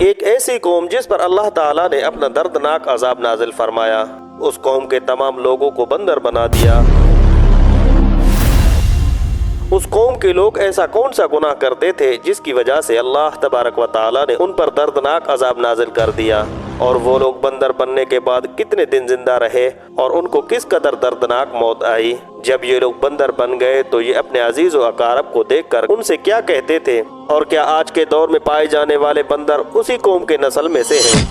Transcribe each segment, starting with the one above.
ایک ایسی قوم جس پر اللہ تعالیٰ نے اپنا دردناک عذاب نازل فرمایا، اس قوم کے تمام لوگوں کو بندر بنا دیا۔ اس قوم کے لوگ ایسا کون سا گناہ کرتے تھے جس کی وجہ سے اللہ تبارک و تعالیٰ نے ان پر دردناک عذاب نازل کر دیا؟ اور وہ لوگ بندر بننے کے بعد کتنے دن زندہ رہے اور ان کو کس قدر دردناک موت آئی؟ جب یہ لوگ بندر بن گئے تو یہ اپنے عزیز و اقارب کو دیکھ کر ان سے کیا کہتے تھے؟ اور کیا آج کے دور میں پائے جانے والے بندر اسی قوم کے نسل میں سے ہیں؟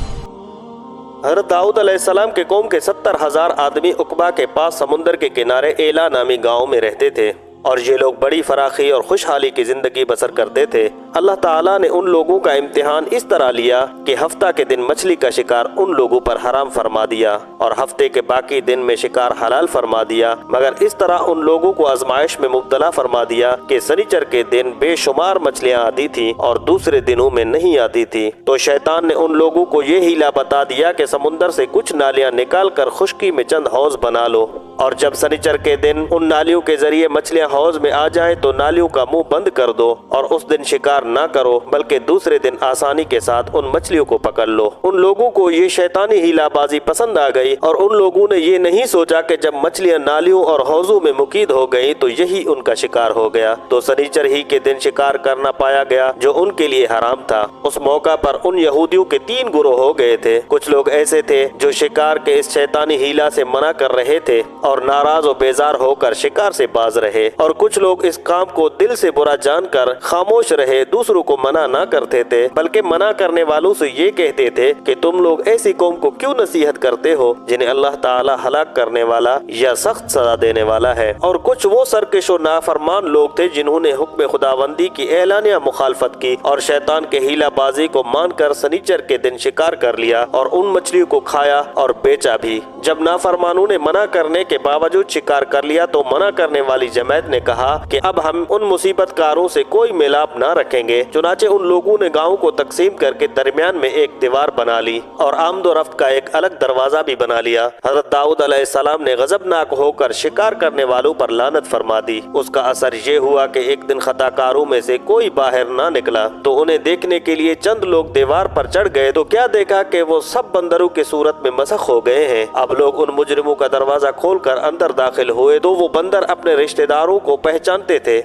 حضرت داؤد علیہ السلام کے قوم کے 70,000 آدمی عقبہ کے پاس سمندر کے کنارے ایلا نامی گاؤں میں رہتے تھے، اور یہ لوگ بڑی فراخی اور خوشحالی کی زندگی بسر کرتے تھے۔ اللہ تعالیٰ نے ان لوگوں کا امتحان اس طرح لیا کہ ہفتہ کے دن مچھلی کا شکار ان لوگوں پر حرام فرما دیا اور ہفتے کے باقی دن میں شکار حلال فرما دیا، مگر اس طرح ان لوگوں کو آزمائش میں مبتلا فرما دیا کہ سنیچر کے دن بے شمار مچھلیاں آتی تھی اور دوسرے دنوں میں نہیں آتی تھی۔ تو شیطان نے ان لوگوں کو یہ ہیلا بتا دیا کہ سمندر سے کچھ نالیاں نکال کر خشکی میں چند حوض بنا لو، اور جب سنیچر کے دن ان نالیوں کے ذریعے مچھلیاں حوض میں آ جائیں تو نالیوں کا منہ بند کر دو اور اس دن شکار نہ کرو، بلکہ دوسرے دن آسانی کے ساتھ ان مچھلیوں کو پکڑ لو۔ ان لوگوں کو یہ شیطانی ہیلا بازی پسند آ گئی، اور ان لوگوں نے یہ نہیں سوچا کہ جب مچھلیاں نالیوں اور حوضوں میں مقید ہو گئیں تو یہی ان کا شکار ہو گیا۔ تو سنیچر ہی کے دن شکار کرنا پایا گیا جو ان کے لیے حرام تھا۔ اس موقع پر ان یہودیوں کے 3 گروہ ہو گئے تھے۔ کچھ لوگ ایسے تھے جو شکار کے اس شیطانی ہیلا سے منع کر رہے تھے اور ناراض و بیزار ہو کر شکار سے باز رہے، اور کچھ لوگ اس کام کو دل سے برا جان کر خاموش رہے، دوسروں کو منع نہ کرتے تھے، بلکہ منع کرنے والوں سے یہ کہتے تھے کہ تم لوگ ایسی قوم کو کیوں نصیحت کرتے ہو جنہیں اللہ تعالی ہلاک کرنے والا یا سخت سزا دینے والا ہے۔ اور کچھ وہ سرکش و نافرمان لوگ تھے جنہوں نے حکم خداوندی کی اعلانیہ مخالفت کی اور شیطان کے ہیلا بازی کو مان کر سنیچر کے دن شکار کر لیا اور ان مچھلیوں کو کھایا اور بیچا بھی۔ جب نافرمانوں نے منع کرنے کے باوجود شکار کر لیا تو منع کرنے والی جماعت نے کہا کہ اب ہم ان مصیبت کاروں سے کوئی ملاپ نہ رکھیں گے۔ چنانچہ ان لوگوں نے گاؤں کو تقسیم کر کے درمیان میں ایک دیوار بنا لی اور آمد و رفت کا ایک الگ دروازہ بھی بنا لیا۔ حضرت داؤد علیہ السلام نے غضبناک ہو کر شکار کرنے والوں پر لعنت فرما دی۔ اس کا اثر یہ ہوا کہ ایک دن خطا کاروں میں سے کوئی باہر نہ نکلا، تو انہیں دیکھنے کے لیے چند لوگ دیوار پر چڑھ گئے تو کیا دیکھا کہ وہ سب بندروں کی صورت میں مسخ ہو گئے ہیں۔ اب لوگ ان مجرموں کا دروازہ کھول کر اندر داخل ہوئے تو وہ بندر اپنے رشتہ داروں کو پہچانتے تھے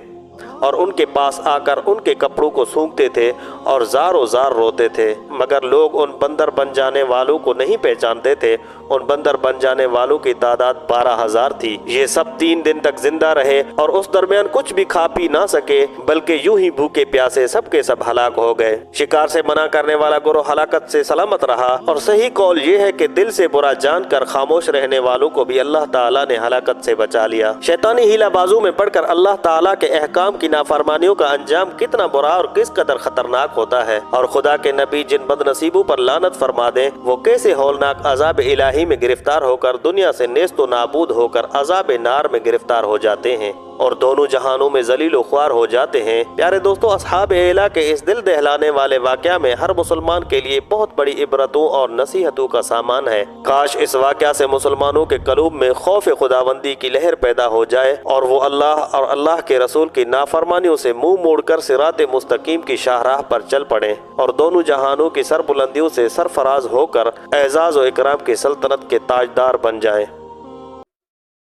اور ان کے پاس آ کر ان کے کپڑوں کو سونگھتے تھے اور زار و زار روتے تھے، مگر لوگ ان بندر بن جانے والوں کو نہیں پہچانتے تھے۔ ان بندر بن جانے والوں کی تعداد 12,000 تھی۔ یہ سب 3 دن تک زندہ رہے اور اس درمیان کچھ بھی کھا پی نہ سکے، بلکہ یوں ہی بھوکے پیاسے سب کے سب ہلاک ہو گئے۔ شکار سے منع کرنے والا گروہ ہلاکت سے سلامت رہا، اور صحیح قول یہ ہے کہ دل سے برا جان کر خاموش رہنے والوں کو بھی اللہ تعالیٰ نے ہلاکت سے بچا لیا۔ شیطانی ہیلا بازوں میں پڑھ کر اللہ تعالیٰ کے احکام کی نافرمانیوں کا انجام کتنا برا اور کس قدر خطرناک ہوتا ہے، اور خدا کے نبی جن بد نصیبوں پر لعنت فرما دیں وہ کیسے ہولناک عذاب الہی میں گرفتار ہو کر دنیا سے نیست و نابود ہو کر عذاب نار میں گرفتار ہو جاتے ہیں اور دونوں جہانوں میں ذلیل و خوار ہو جاتے ہیں۔ پیارے دوستو، اصحاب ایلا کے اس دل دہلانے والے واقعہ میں ہر مسلمان کے لیے بہت بڑی عبرتوں اور نصیحتوں کا سامان ہے۔ کاش اس واقعہ سے مسلمانوں کے قلوب میں خوف خداوندی کی لہر پیدا ہو جائے اور وہ اللہ اور اللہ کے رسول کی نافرمانیوں سے منہ موڑ کر صراط مستقیم کی شاہراہ پر چل پڑیں اور دونوں جہانوں کی سربلندیوں سے سرفراز ہو کر اعزاز و اکرام کی سلطنت کے تاجدار بن جائیں۔